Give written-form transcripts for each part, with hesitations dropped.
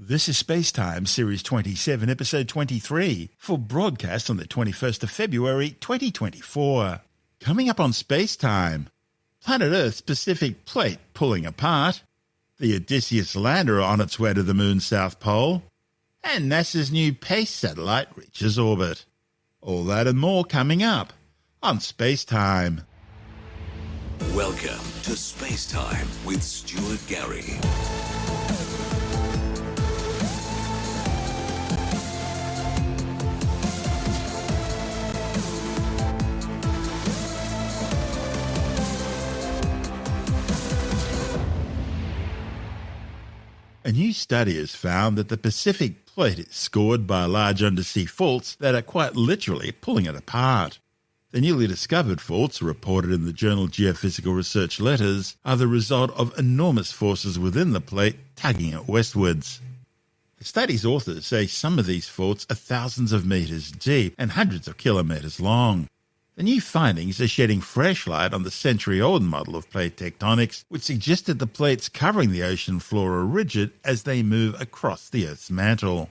This is SpaceTime, Series 27, Episode 23, for broadcast on the 21st of February, 2024. Coming up on SpaceTime, planet Earth's Pacific Plate pulling apart, the Odysseus lander on its way to the Moon's South Pole, and NASA's new PACE satellite reaches orbit. All that and more coming up on SpaceTime. Welcome to SpaceTime with Stuart Gary. A new study has found that the Pacific Plate is scored by large undersea faults that are quite literally pulling it apart. The newly discovered faults, reported in the journal Geophysical Research Letters, are the result of enormous forces within the plate tugging it westwards. The study's authors say some of these faults are thousands of metres deep and hundreds of kilometres long. The new findings are shedding fresh light on the century-old model of plate tectonics, which suggested the plates covering the ocean floor are rigid as they move across the Earth's mantle.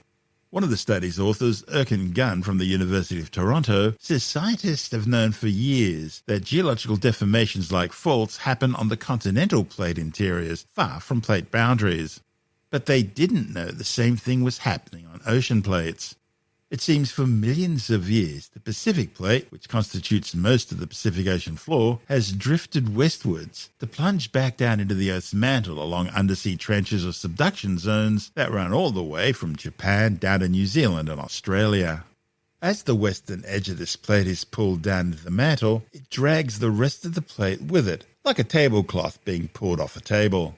One of the study's authors, Erkin Gunn from the University of Toronto, says scientists have known for years that geological deformations like faults happen on the continental plate interiors, far from plate boundaries. But they didn't know the same thing was happening on ocean plates. It seems for millions of years, the Pacific Plate, which constitutes most of the Pacific Ocean floor, has drifted westwards to plunge back down into the Earth's mantle along undersea trenches or subduction zones that run all the way from Japan down to New Zealand and Australia. As the western edge of this plate is pulled down into the mantle, it drags the rest of the plate with it, like a tablecloth being pulled off a table.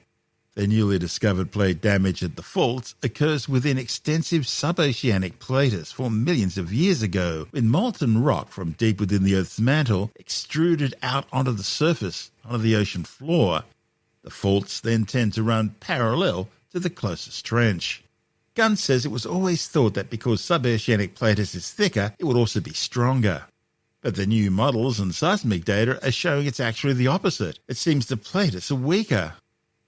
The newly discovered plate damage at the faults occurs within extensive suboceanic plates formed millions of years ago, when molten rock from deep within the Earth's mantle extruded out onto the surface, onto the ocean floor. The faults then tend to run parallel to the closest trench. Gunn says it was always thought that because suboceanic platis is thicker, it would also be stronger. But the new models and seismic data are showing it's actually the opposite. It seems the platis are weaker.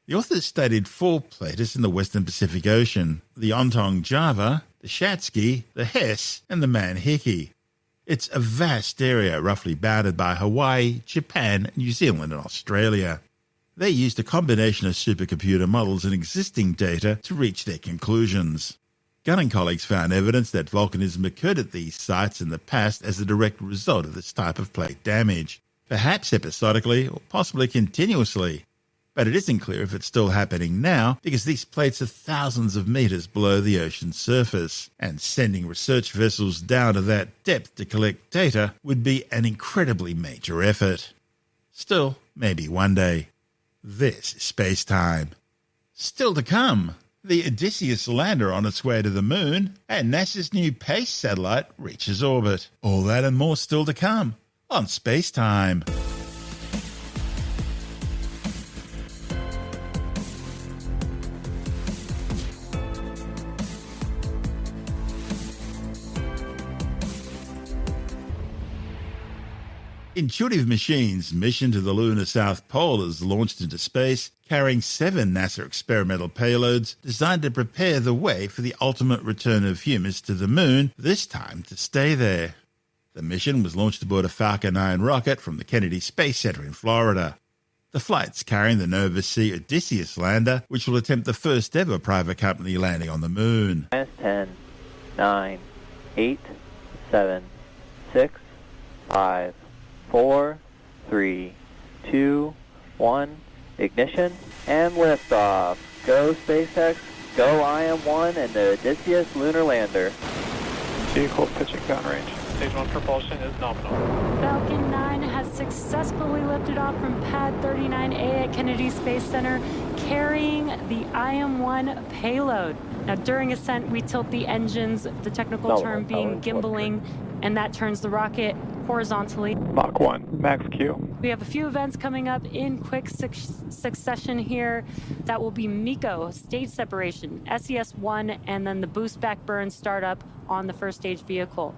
The authors studied 4 platis in the western Pacific Ocean: the Ontong Java, the Shatsky, the Hess, and the Manhiki. It's a vast area roughly bounded by Hawaii, Japan, New Zealand, and Australia. They used a combination of supercomputer models and existing data to reach their conclusions. Gunn and colleagues found evidence that volcanism occurred at these sites in the past as a direct result of this type of plate damage, perhaps episodically or possibly continuously. But it isn't clear if it's still happening now, because these plates are thousands of metres below the ocean's surface, and sending research vessels down to that depth to collect data would be an incredibly major effort. Still, maybe one day. This is SpaceTime. Still to come, the Odysseus lander on its way to the Moon, and NASA's new PACE satellite reaches orbit. All that and more still to come on SpaceTime. Intuitive Machines' mission to the Lunar South Pole is launched into space, carrying 7 NASA experimental payloads designed to prepare the way for the ultimate return of humans to the Moon, this time to stay there. The mission was launched aboard a Falcon 9 rocket from the Kennedy Space Center in Florida. The flight's carrying the Nova-C Odysseus lander, which will attempt the first ever private company landing on the Moon. 10, 9, 8, 7, 6, 5, 4, 3, 2, 1, ignition, and liftoff. Go SpaceX, go IM-1 and the Odysseus lunar lander. Vehicle pitching downrange. Stage 1 propulsion is nominal. Falcon 9 has successfully lifted off from Pad 39A at Kennedy Space Center, carrying the IM-1 payload. Now, during ascent, we tilt the engines, the technical term being gimbaling, and that turns the rocket horizontally. Mach 1, max Q. We have a few events coming up in quick succession here. That will be MECO, stage separation, SES-1, and then the boost back burn startup on the first stage vehicle.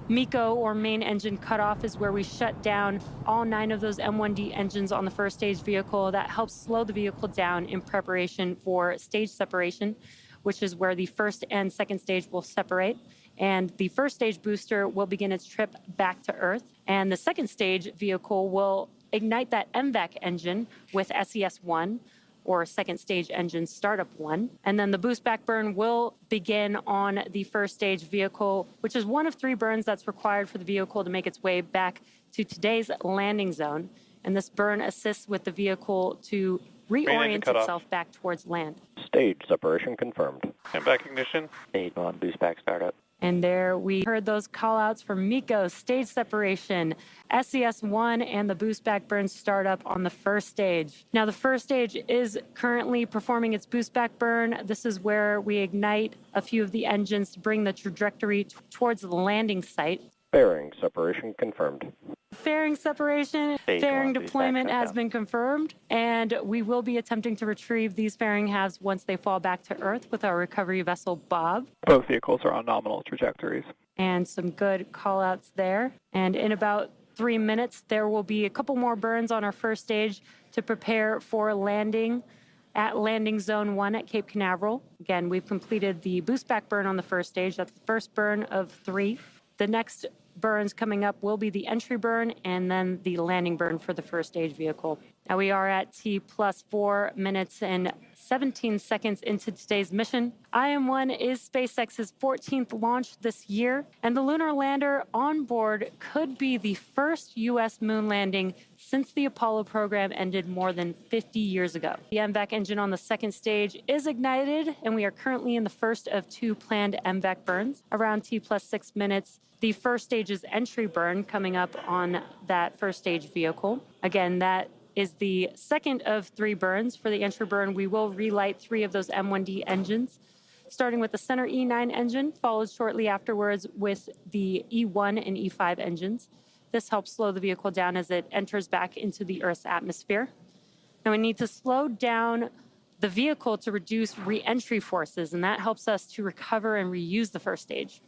MECO, or main engine cutoff, is where we shut down all 9 of those M1D engines on the first stage vehicle. That helps slow the vehicle down in preparation for stage separation. which is where the first and second stage will separate. And the first stage booster will begin its trip back to Earth. And the second stage vehicle will ignite that MVAC engine with SES-1, or second stage engine startup 1. And then the boost back burn will begin on the first stage vehicle, which is one of 3 burns that's required for the vehicle to make its way back to today's landing zone. And this burn assists with the vehicle to reorient itself back towards land. Stage separation confirmed. And back ignition. Stage 1, boost back startup. And there we heard those call-outs from MECO, stage separation, SES-1, and the boost back burn startup on the first stage. Now, the first stage is currently performing its boost back burn. This is where we ignite a few of the engines to bring the trajectory towards the landing site. Fairing separation confirmed. Fairing separation, fairing deployment has been confirmed, and we will be attempting to retrieve these fairing halves once they fall back to Earth with our recovery vessel, Bob. Both vehicles are on nominal trajectories. And some good call-outs there. And in about 3 minutes, there will be a couple more burns on our first stage to prepare for landing at landing zone 1 at Cape Canaveral. Again, we've completed the boost back burn on the first stage. That's the first burn of 3. The next burns coming up will be the entry burn and then the landing burn for the first stage vehicle. Now we are at T plus 4 minutes and 17 seconds into today's mission. IM-1 is SpaceX's 14th launch this year, and the lunar lander on board could be the first U.S. moon landing since the Apollo program ended more than 50 years ago. The MVAC engine on the second stage is ignited, and we are currently in the first of 2 planned MVAC burns. Around T plus 6 minutes, the first stage's entry burn coming up on that first stage vehicle. Again, that is the second of 3 burns. For the entry burn, we will relight 3 of those M1D engines, starting with the center E9 engine, followed shortly afterwards with the E1 and E5 engines. This helps slow the vehicle down as it enters back into the Earth's atmosphere. Now we need to slow down the vehicle to reduce re-entry forces, and that helps us to recover and reuse the first stage.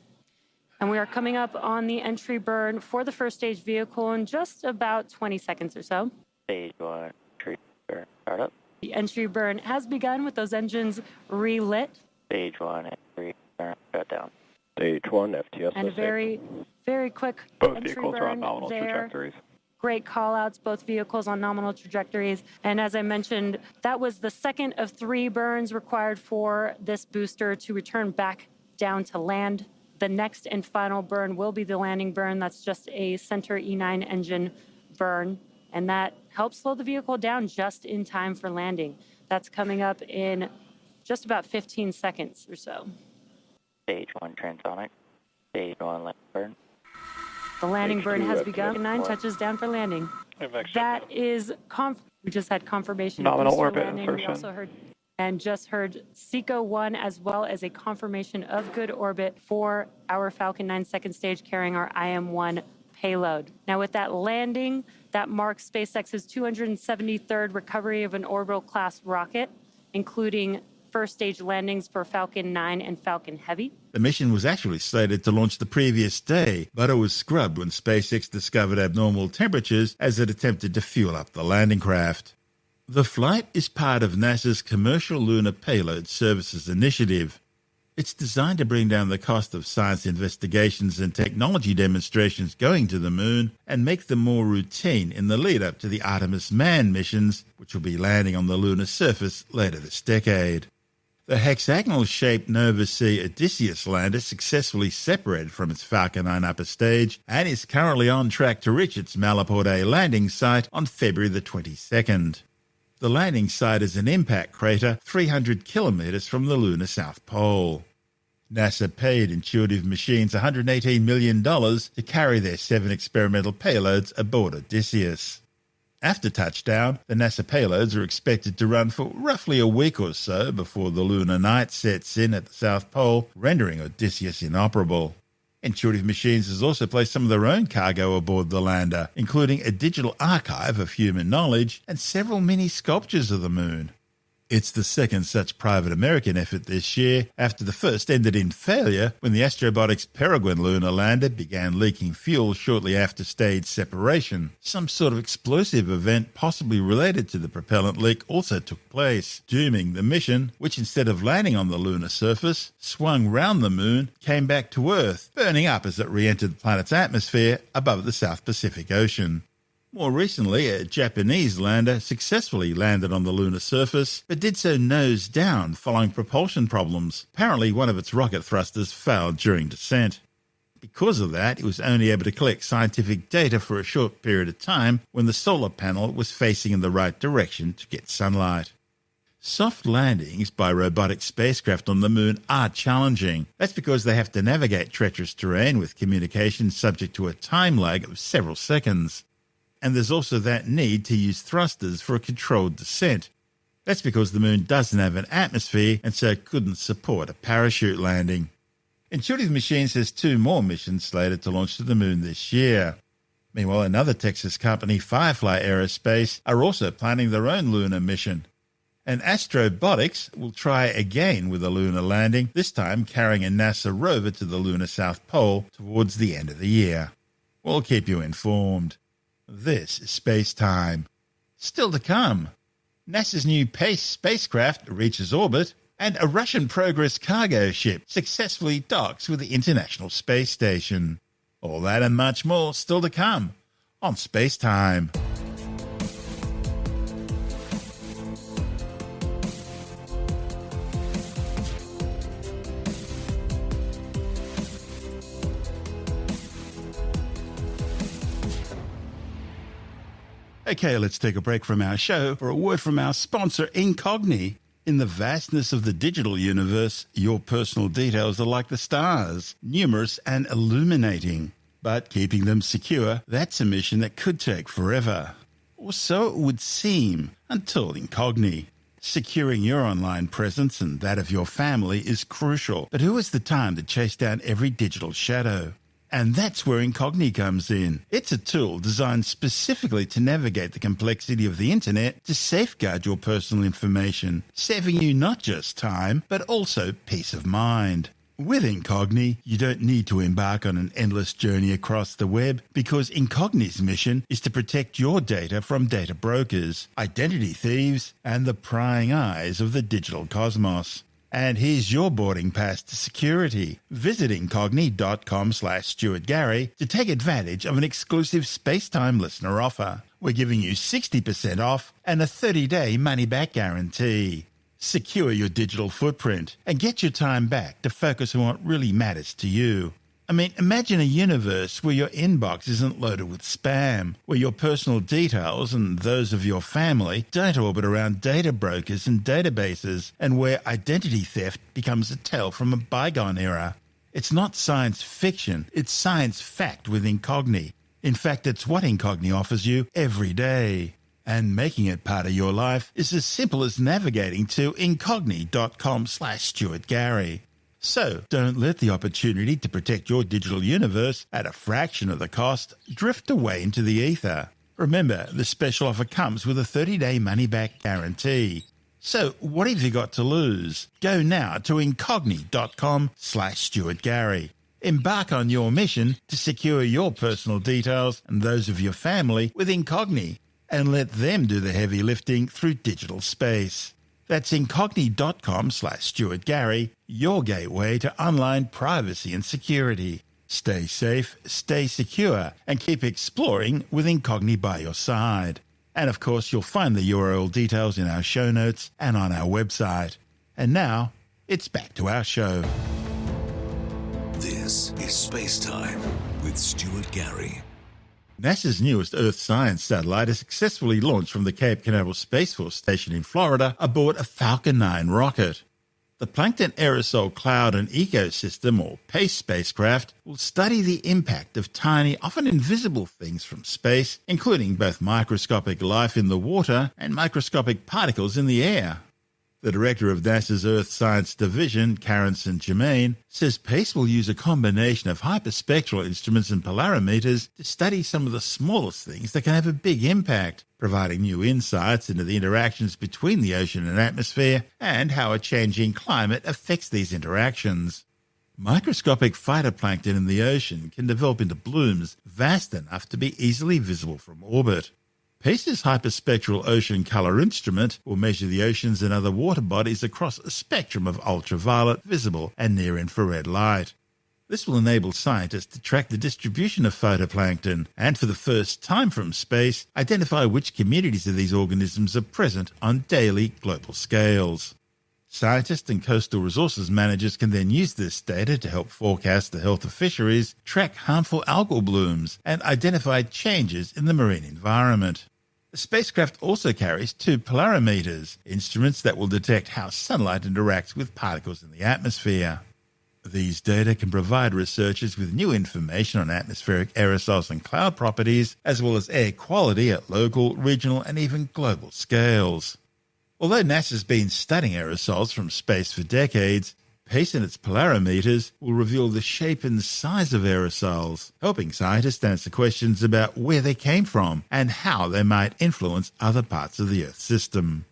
And we are coming up on the entry burn for the first stage vehicle in just about 20 seconds or so. Stage 1, entry burn startup. The entry burn has begun with those engines relit. Stage 1, entry burn shutdown. Stage 1, FTS. And a very, very quick Both entry vehicles are on burn nominal there. trajectories. Great call-outs, both vehicles on nominal trajectories. And as I mentioned, that was the second of 3 burns required for this booster to return back down to land. The next and final burn will be the landing burn. That's just a center E9 engine burn, and that helps slow the vehicle down just in time for landing. That's coming up in just about 15 seconds or so. Stage 1, transonic. Stage 1, landing burn. The landing Stage burn 2, has FTS begun. 9 4. touches down for landing. That is, we just had confirmation Nominal of booster orbit landing. insertion. We also heard heard SECO-1 as well as a confirmation of good orbit for our Falcon 9 second stage carrying our IM-1 payload. Now with that landing, that marks SpaceX's 273rd recovery of an orbital class rocket, including first stage landings for Falcon 9 and Falcon Heavy. The mission was actually slated to launch the previous day, but it was scrubbed when SpaceX discovered abnormal temperatures as it attempted to fuel up the landing craft. The flight is part of NASA's Commercial Lunar Payload Services Initiative. It's designed to bring down the cost of science investigations and technology demonstrations going to the moon and make them more routine in the lead-up to the Artemis manned missions, which will be landing on the lunar surface later this decade. The hexagonal-shaped Nova-C Odysseus lander successfully separated from its Falcon 9 upper stage and is currently on track to reach its Malaport A landing site on February the 22nd. The landing site is an impact crater 300 kilometres from the lunar South Pole. NASA paid Intuitive Machines $118 million to carry their 7 experimental payloads aboard Odysseus. After touchdown, the NASA payloads are expected to run for roughly a week or so before the lunar night sets in at the South Pole, rendering Odysseus inoperable. Intuitive Machines has also placed some of their own cargo aboard the lander, including a digital archive of human knowledge and several mini sculptures of the moon. It's the second such private American effort this year, after the first ended in failure when the Astrobotic's Peregrine lunar lander began leaking fuel shortly after stage separation. Some sort of explosive event possibly related to the propellant leak also took place, dooming the mission, which instead of landing on the lunar surface, swung round the moon, came back to Earth, burning up as it re-entered the planet's atmosphere above the South Pacific Ocean. More recently, a Japanese lander successfully landed on the lunar surface, but did so nose down following propulsion problems. Apparently, one of its rocket thrusters failed during descent. Because of that, it was only able to collect scientific data for a short period of time when the solar panel was facing in the right direction to get sunlight. Soft landings by robotic spacecraft on the moon are challenging. That's because they have to navigate treacherous terrain with communication subject to a time lag of several seconds. And there's also that need to use thrusters for a controlled descent. That's because the moon doesn't have an atmosphere and so couldn't support a parachute landing. Intuitive Machines has 2 more missions slated to launch to the moon this year. Meanwhile, another Texas company, Firefly Aerospace, are also planning their own lunar mission. And Astrobotics will try again with a lunar landing, this time carrying a NASA rover to the lunar South Pole towards the end of the year. We'll keep you informed. This is SpaceTime. Still to come, NASA's new PACE spacecraft reaches orbit, and a Russian Progress cargo ship successfully docks with the International Space Station. All that and much more still to come on SpaceTime. Okay, let's take a break from our show for a word from our sponsor, Incogni. In the vastness of the digital universe, your personal details are like the stars, numerous and illuminating. But keeping them secure, that's a mission that could take forever. Or so it would seem, until Incogni. Securing your online presence and that of your family is crucial, but who has the time to chase down every digital shadow? And that's where Incogni comes in. It's a tool designed specifically to navigate the complexity of the internet to safeguard your personal information, saving you not just time, but also peace of mind. With Incogni, you don't need to embark on an endless journey across the web because Incogni's mission is to protect your data from data brokers, identity thieves, and the prying eyes of the digital cosmos. And here's your boarding pass to security. Visit incogni.com/StuartGary to take advantage of an exclusive SpaceTime listener offer. We're giving you 60% off and a 30-day money-back guarantee. Secure your digital footprint and get your time back to focus on what really matters to you. I mean, imagine a universe where your inbox isn't loaded with spam, where your personal details and those of your family don't orbit around data brokers and databases, and where identity theft becomes a tale from a bygone era. It's not science fiction, it's science fact with Incogni. In fact, it's what Incogni offers you every day. And making it part of your life is as simple as navigating to incogni.com/StuartGary. So, don't let the opportunity to protect your digital universe at a fraction of the cost drift away into the ether. Remember, the special offer comes with a 30-day money-back guarantee. So, what have you got to lose? Go now to incogni.com/StuartGary. Embark on your mission to secure your personal details and those of your family with Incogni, and let them do the heavy lifting through digital space. That's incogni.com/StuartGary, your gateway to online privacy and security. Stay safe, stay secure, and keep exploring with Incogni by your side. And of course, you'll find the URL details in our show notes and on our website. And now, it's back to our show. This is SpaceTime with Stuart Gary. NASA's newest Earth science satellite has successfully launched from the Cape Canaveral Space Force Station in Florida aboard a Falcon 9 rocket. The Plankton Aerosol Cloud and Ecosystem, or PACE spacecraft, will study the impact of tiny, often invisible things from space, including both microscopic life in the water and microscopic particles in the air. The director of NASA's Earth Science Division, Karen St. Germain, says PACE will use a combination of hyperspectral instruments and polarimeters to study some of the smallest things that can have a big impact, providing new insights into the interactions between the ocean and atmosphere and how a changing climate affects these interactions. Microscopic phytoplankton in the ocean can develop into blooms vast enough to be easily visible from orbit. PACE's hyperspectral ocean colour instrument will measure the oceans and other water bodies across a spectrum of ultraviolet, visible and near-infrared light. This will enable scientists to track the distribution of phytoplankton and, for the first time from space, identify which communities of these organisms are present on daily global scales. Scientists and coastal resources managers can then use this data to help forecast the health of fisheries, track harmful algal blooms, and identify changes in the marine environment. The spacecraft also carries 2 polarimeters, instruments that will detect how sunlight interacts with particles in the atmosphere. These data can provide researchers with new information on atmospheric aerosols and cloud properties, as well as air quality at local, regional, and even global scales. Although NASA's been studying aerosols from space for decades, PACE and its polarimeters will reveal the shape and size of aerosols, helping scientists answer questions about where they came from and how they might influence other parts of the Earth system.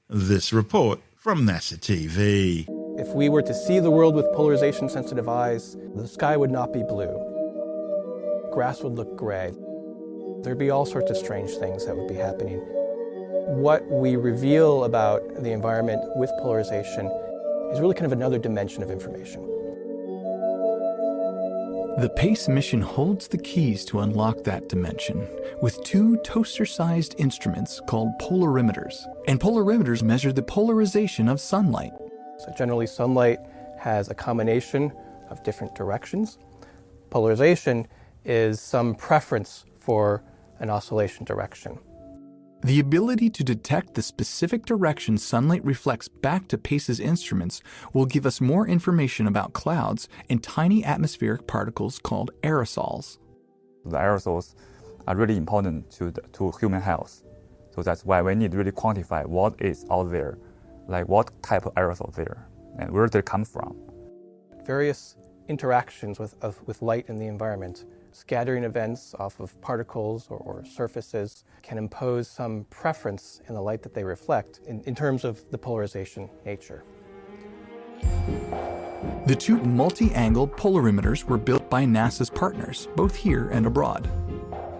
This report from NASA TV. If we were to see the world with polarization-sensitive eyes, the sky would not be blue. Grass would look gray. There'd be all sorts of strange things that would be happening. What we reveal about the environment with polarization is really kind of another dimension of information. The PACE mission holds the keys to unlock that dimension with 2 toaster-sized instruments called polarimeters. And polarimeters measure the polarization of sunlight. So generally, sunlight has a combination of different directions. Polarization is some preference for an oscillation direction. The ability to detect the specific direction sunlight reflects back to PACE's instruments will give us more information about clouds and tiny atmospheric particles called aerosols. The aerosols are really important to human health. So that's why we need to really quantify what is out there, like what type of aerosol there, and where they come from. Various interactions with light in the environment, scattering events off of particles or surfaces can impose some preference in the light that they reflect in terms of the polarization nature. The 2 multi-angle polarimeters were built by NASA's partners, both here and abroad.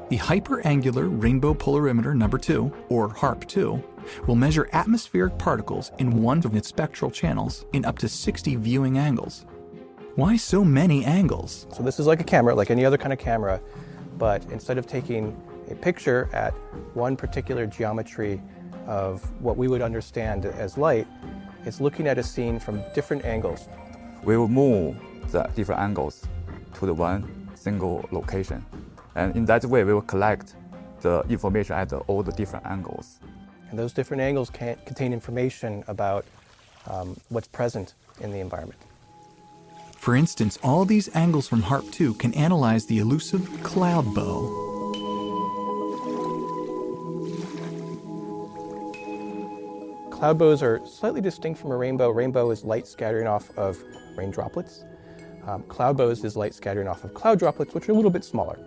The Hyperangular Rainbow Polarimeter No. 2, or HARP-2, will measure atmospheric particles in one of its spectral channels in up to 60 viewing angles. Why so many angles? So this is like a camera, like any other kind of camera, but instead of taking a picture at one particular geometry of what we would understand as light, it's looking at a scene from different angles. We will move the different angles to the one single location. And in that way, we will collect the information at all the different angles. And those different angles can contain information about what's present in the environment. For instance, all these angles from HARP-2 can analyze the elusive cloud bow. Cloud bows are slightly distinct from a rainbow. Rainbow is light scattering off of rain droplets. Cloud bows is light scattering off of cloud droplets, which are a little bit smaller.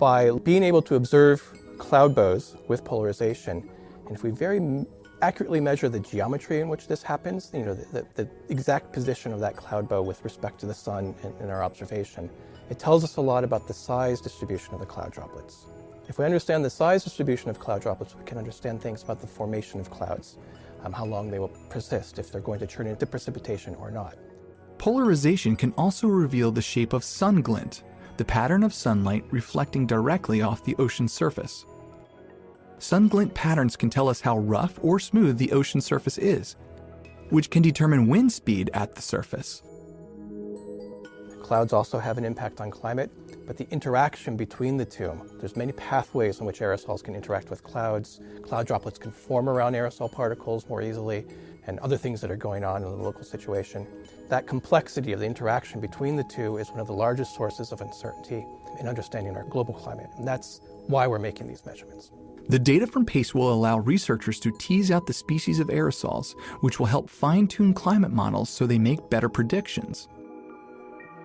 By being able to observe cloud bows with polarization, and if we very accurately measure the geometry in which this happens, the exact position of that cloud bow with respect to the sun in our observation, it tells us a lot about the size distribution of the cloud droplets. If we understand the size distribution of cloud droplets, we can understand things about the formation of clouds, how long they will persist, if they're going to turn into precipitation or not. Polarization can also reveal the shape of sun glint, the pattern of sunlight reflecting directly off the ocean's surface. Sun glint patterns can tell us how rough or smooth the ocean surface is, which can determine wind speed at the surface. Clouds also have an impact on climate, but the interaction between the two, there's many pathways in which aerosols can interact with clouds. Cloud droplets can form around aerosol particles more easily, and other things that are going on in the local situation. That complexity of the interaction between the two is one of the largest sources of uncertainty in understanding our global climate, and that's why we're making these measurements. The data from PACE will allow researchers to tease out the species of aerosols, which will help fine-tune climate models so they make better predictions.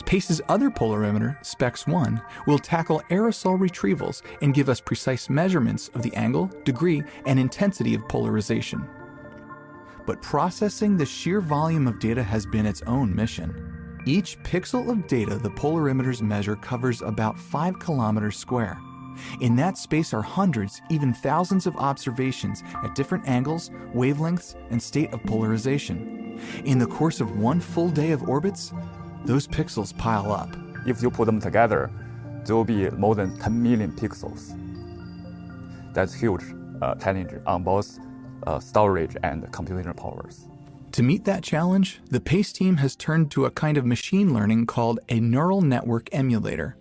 PACE's other polarimeter, SPEX1, will tackle aerosol retrievals and give us precise measurements of the angle, degree, and intensity of polarization. But processing the sheer volume of data has been its own mission. Each pixel of data the polarimeters measure covers about 5 kilometers square. In that space are hundreds, even thousands of observations at different angles, wavelengths, and state of polarization. In the course of one full day of orbits, those pixels pile up. If you put them together, there will be more than 10 million pixels. That's huge challenge on both storage and computational powers. To meet that challenge, the PACE team has turned to a kind of machine learning called a neural network emulator.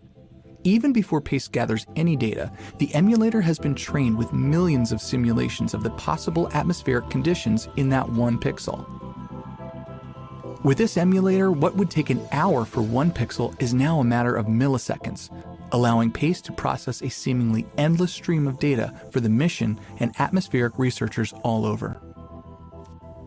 Even before PACE gathers any data, the emulator has been trained with millions of simulations of the possible atmospheric conditions in that one pixel. With this emulator, what would take an hour for one pixel is now a matter of milliseconds, allowing PACE to process a seemingly endless stream of data for the mission and atmospheric researchers all over.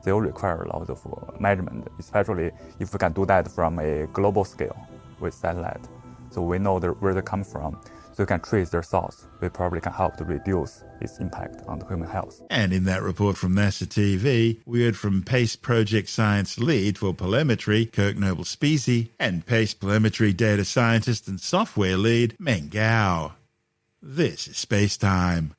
They will require a lot of measurement, especially if we can do that from a global scale with satellite. So we know where they come from, so we can trace their source. We probably can help to reduce its impact on the human health. And in that report from NASA TV, we heard from PACE Project Science Lead for Telemetry, Kirk Noble-Spizzi, and PACE Telemetry Data Scientist and Software Lead, Meng Gao. This is SpaceTime.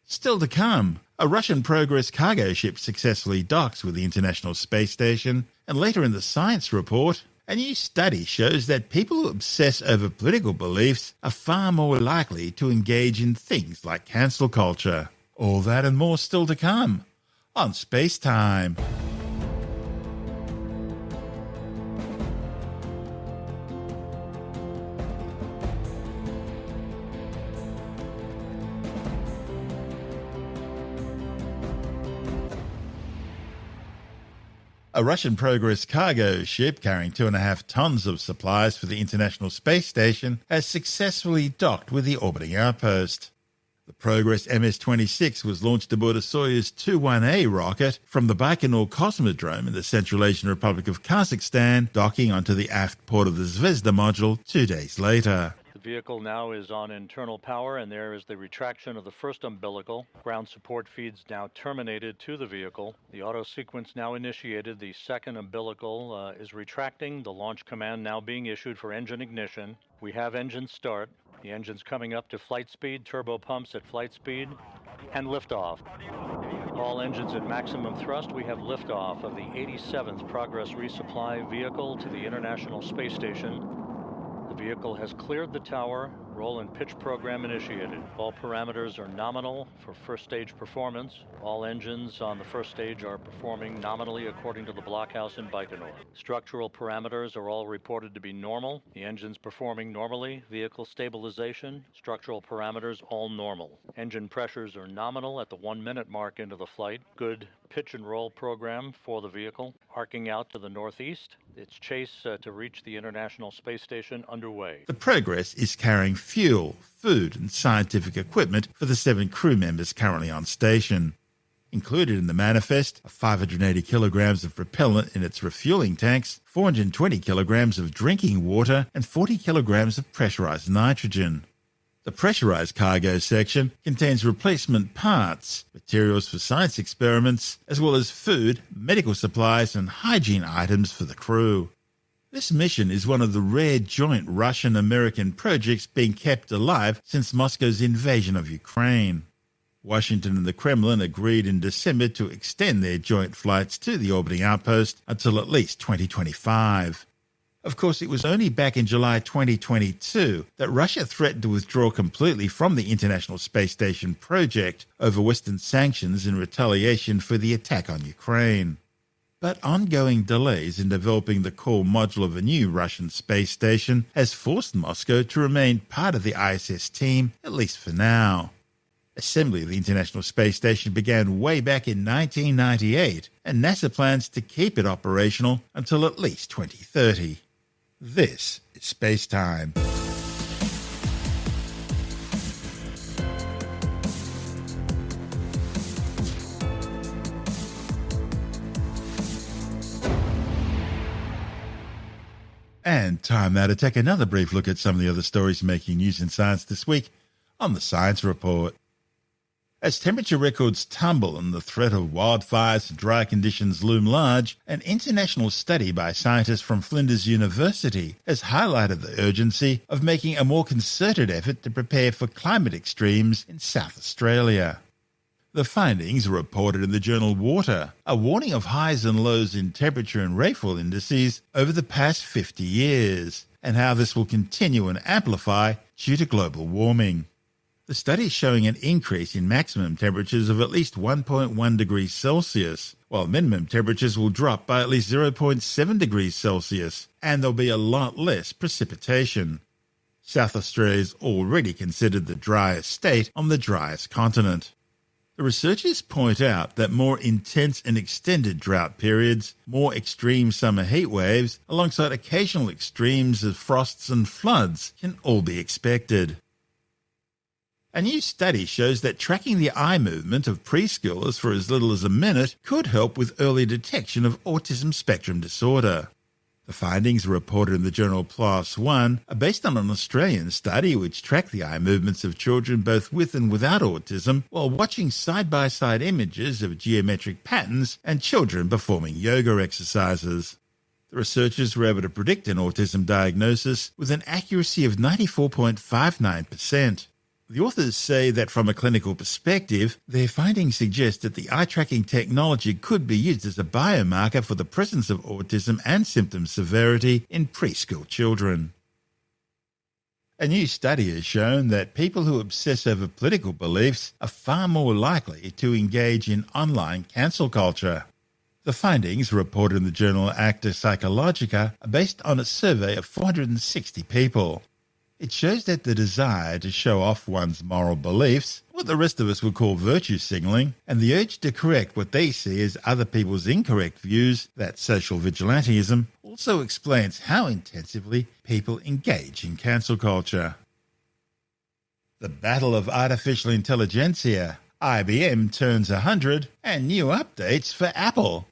Still to come, a Russian Progress cargo ship successfully docks with the International Space Station, and later in the science report, a new study shows that people who obsess over political beliefs are far more likely to engage in things like cancel culture. All that and more still to come on SpaceTime. A Russian Progress cargo ship carrying 2.5 tons of supplies for the International Space Station has successfully docked with the orbiting outpost. The Progress MS-26 was launched aboard a Soyuz 21A rocket from the Baikonur Cosmodrome in the Central Asian Republic of Kazakhstan, docking onto the aft port of the Zvezda module 2 days later. The vehicle now is on internal power, and there is the retraction of the first umbilical. Ground support feeds now terminated to the vehicle. The auto sequence now initiated. The second umbilical is retracting. The launch command now being issued for engine ignition. We have engine start. The engine's coming up to flight speed, turbo pumps at flight speed, and liftoff. All engines at maximum thrust. We have liftoff of the 87th Progress resupply vehicle to the International Space Station. The vehicle has cleared the tower. Roll and pitch program initiated. All parameters are nominal for first stage performance. All engines on the first stage are performing nominally according to the blockhouse in Baikonur. Structural parameters are all reported to be normal. The engine's performing normally. Vehicle stabilization, structural parameters all normal. Engine pressures are nominal at the 1 minute mark into the flight. Good pitch and roll program for the vehicle. Arcing out to the northeast. Its chase to reach the International Space Station underway. The Progress is carrying fuel, food and scientific equipment for the 7 crew members currently on station. Included in the manifest are 580 kilograms of propellant in its refueling tanks, 420 kilograms of drinking water and 40 kilograms of pressurized nitrogen. The pressurized cargo section contains replacement parts, materials for science experiments, as well as food, medical supplies and hygiene items for the crew. This mission is one of the rare joint Russian-American projects being kept alive since Moscow's invasion of Ukraine. Washington and the Kremlin agreed in December to extend their joint flights to the orbiting outpost until at least 2025. Of course, it was only back in July 2022 that Russia threatened to withdraw completely from the International Space Station project over Western sanctions in retaliation for the attack on Ukraine. But ongoing delays in developing the core module of a new Russian space station has forced Moscow to remain part of the ISS team, at least for now. Assembly of the International Space Station began way back in 1998, and NASA plans to keep it operational until at least 2030. This is SpaceTime. And time now to take another brief look at some of the other stories making news in science this week on the Science Report. As temperature records tumble and the threat of wildfires and dry conditions loom large, an international study by scientists from Flinders University has highlighted the urgency of making a more concerted effort to prepare for climate extremes in South Australia. The findings are reported in the journal Water, a warning of highs and lows in temperature and rainfall indices over the past 50 years, and how this will continue and amplify due to global warming. The study is showing an increase in maximum temperatures of at least 1.1 degrees Celsius, while minimum temperatures will drop by at least 0.7 degrees Celsius, and there'll be a lot less precipitation. South Australia is already considered the driest state on the driest continent. The researchers point out that more intense and extended drought periods, more extreme summer heat waves, alongside occasional extremes of frosts and floods can all be expected. A new study shows that tracking the eye movement of preschoolers for as little as a minute could help with early detection of autism spectrum disorder. The findings reported in the journal PLOS ONE are based on an Australian study which tracked the eye movements of children both with and without autism while watching side-by-side images of geometric patterns and children performing yoga exercises. The researchers were able to predict an autism diagnosis with an accuracy of 94.59%. The authors say that from a clinical perspective, their findings suggest that the eye-tracking technology could be used as a biomarker for the presence of autism and symptom severity in preschool children. A new study has shown that people who obsess over political beliefs are far more likely to engage in online cancel culture. The findings, reported in the journal Acta Psychologica, are based on a survey of 460 people. It shows that the desire to show off one's moral beliefs, what the rest of us would call virtue signalling, and the urge to correct what they see as other people's incorrect views, that's social vigilantism, also explains how intensively people engage in cancel culture. The Battle of Artificial Intelligentsia, IBM turns 100, and new updates for Apple.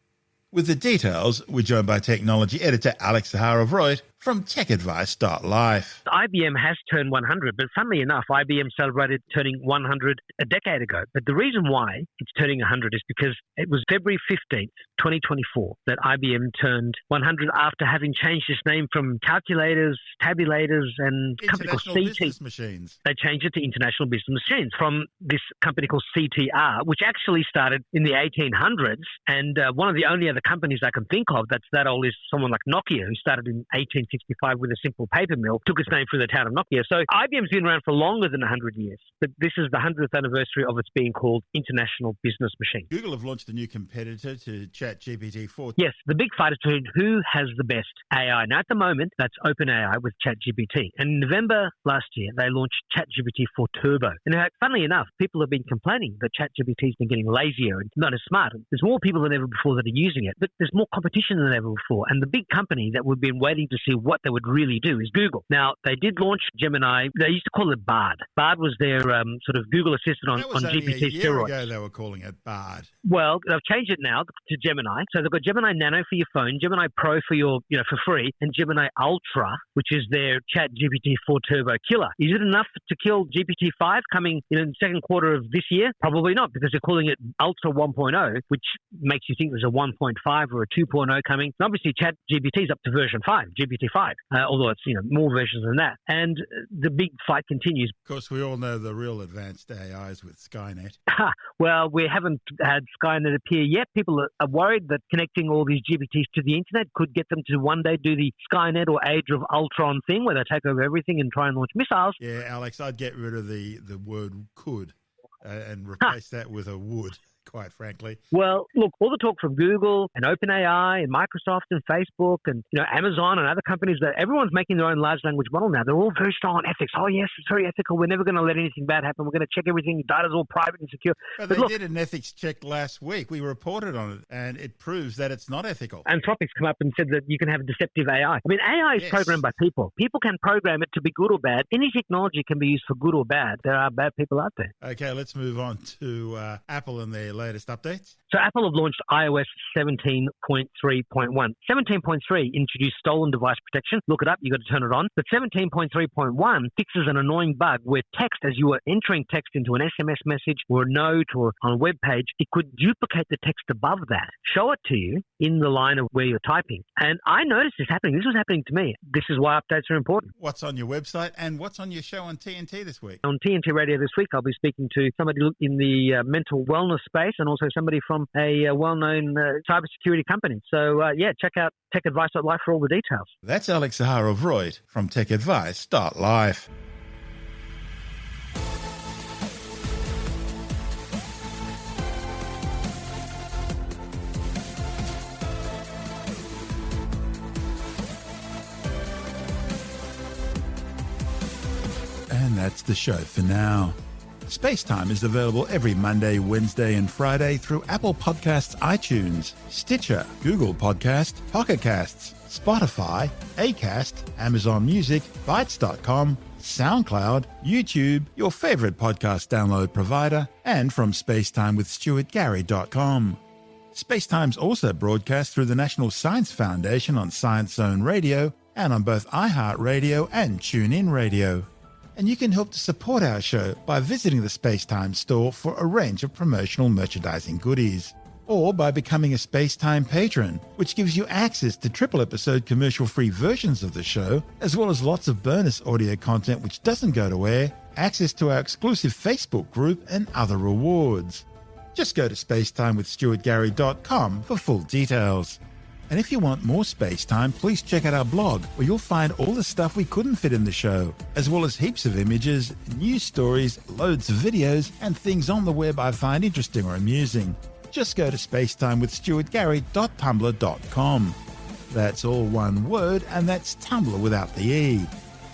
With the details, we're joined by technology editor Alex Zaharov-Reutt from TechAdvice.life. IBM has turned 100, but funnily enough, IBM celebrated turning 100 a decade ago. But the reason why it's turning 100 is because it was February 15th, 2024, that IBM turned 100 after having changed its name from calculators, tabulators, and a company called Business Machines. They changed it to International Business Machines from this company called CTR, which actually started in the 1800s. And one of the only other companies I can think of that's that old is someone like Nokia, who started in 1865 with a simple paper mill, took its name from the town of Nokia. So IBM's been around for longer than 100 years, but this is the 100th anniversary of its being called International Business Machine. Google have launched a new competitor to ChatGPT-4. Yes, the big fight is to who has the best AI. Now, at the moment, that's OpenAI with ChatGPT. And in November last year, they launched ChatGPT-4 Turbo. And funnily enough, people have been complaining that ChatGPT's been getting lazier and not as smart. There's more people than ever before that are using it, but there's more competition than ever before. And the big company that we've been waiting to see what they would really do is Google. Now, they did launch Gemini. They used to call it Bard. Bard was their sort of Google assistant on GPT steroids. A year ago they were calling it Bard. Well, they've changed it now to Gemini. So they've got Gemini Nano for your phone, Gemini Pro for your, for free, and Gemini Ultra, which is their Chat GPT-4 Turbo killer. Is it enough to kill GPT-5 coming in the second quarter of this year? Probably not, because they're calling it Ultra 1.0, which makes you think there's a 1.5 or a 2.0 coming. And obviously, Chat GPT is up to version 5, GPT-5, although it's more versions than that. And the big fight continues. Of course, we all know the real advanced AIs with Skynet. Well, we haven't had Skynet appear yet. People are worried that connecting all these GPTs to the internet could get them to one day do the Skynet or Age of Ultron thing where they take over everything and try and launch missiles. Yeah, Alex, I'd get rid of the word could and replace that with a would, quite frankly. Well, look, all the talk from Google and OpenAI and Microsoft and Facebook and Amazon and other companies, that everyone's making their own large language model now. They're all very strong on ethics. Oh, yes, it's very ethical. We're never going to let anything bad happen. We're going to check everything. Data's all private and secure. But they did an ethics check last week. We reported on it, and it proves that it's not ethical. Anthropic's come up and said that you can have deceptive AI. I mean, AI is programmed by people. People can program it to be good or bad. Any technology can be used for good or bad. There are bad people out there. Okay, let's move on to Apple and their latest updates? So Apple have launched iOS 17.3.1. 17.3 introduced stolen device protection. Look it up, you've got to turn it on. But 17.3.1 fixes an annoying bug where text, as you were entering text into an SMS message or a note or on a web page, it could duplicate the text above that, show it to you in the line of where you're typing. And I noticed this happening. This was happening to me. This is why updates are important. What's on your website and what's on your show on TNT this week? On TNT Radio this week, I'll be speaking to somebody in the mental wellness space and also somebody from a well-known cybersecurity company. So, check out techadvice.life for all the details. That's Alex Zaharov-Reutt from techadvice.life. And that's the show for now. SpaceTime is available every Monday, Wednesday and Friday through Apple Podcasts, iTunes, Stitcher, Google Podcast, Pocket Casts, Spotify, Acast, Amazon Music, Bytes.com, SoundCloud, YouTube, your favorite podcast download provider, and from spacetimewithstuartgary.com. SpaceTime's also broadcast through the National Science Foundation on Science Zone Radio and on both iHeartRadio and TuneIn Radio. And you can help to support our show by visiting the SpaceTime store for a range of promotional merchandising goodies. Or by becoming a SpaceTime patron, which gives you access to triple-episode commercial-free versions of the show, as well as lots of bonus audio content which doesn't go to air, access to our exclusive Facebook group, and other rewards. Just go to spacetimewithstuartgary.com for full details. And if you want more SpaceTime, please check out our blog, where you'll find all the stuff we couldn't fit in the show, as well as heaps of images, news stories, loads of videos, and things on the web I find interesting or amusing. Just go to spacetimewithstuartgary.tumblr.com. That's all one word, and that's Tumblr without the E.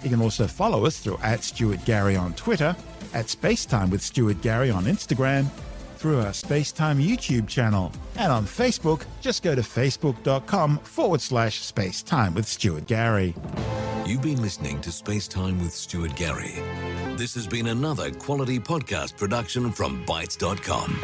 You can also follow us through @StuartGary on Twitter, @SpaceTimeWithStuartGary on Instagram, through our SpaceTime YouTube channel, and on Facebook, just go to facebook.com/SpaceTime with Stuart Gary. You've been listening to SpaceTime with Stuart Gary. This has been another quality podcast production from Bytes.com.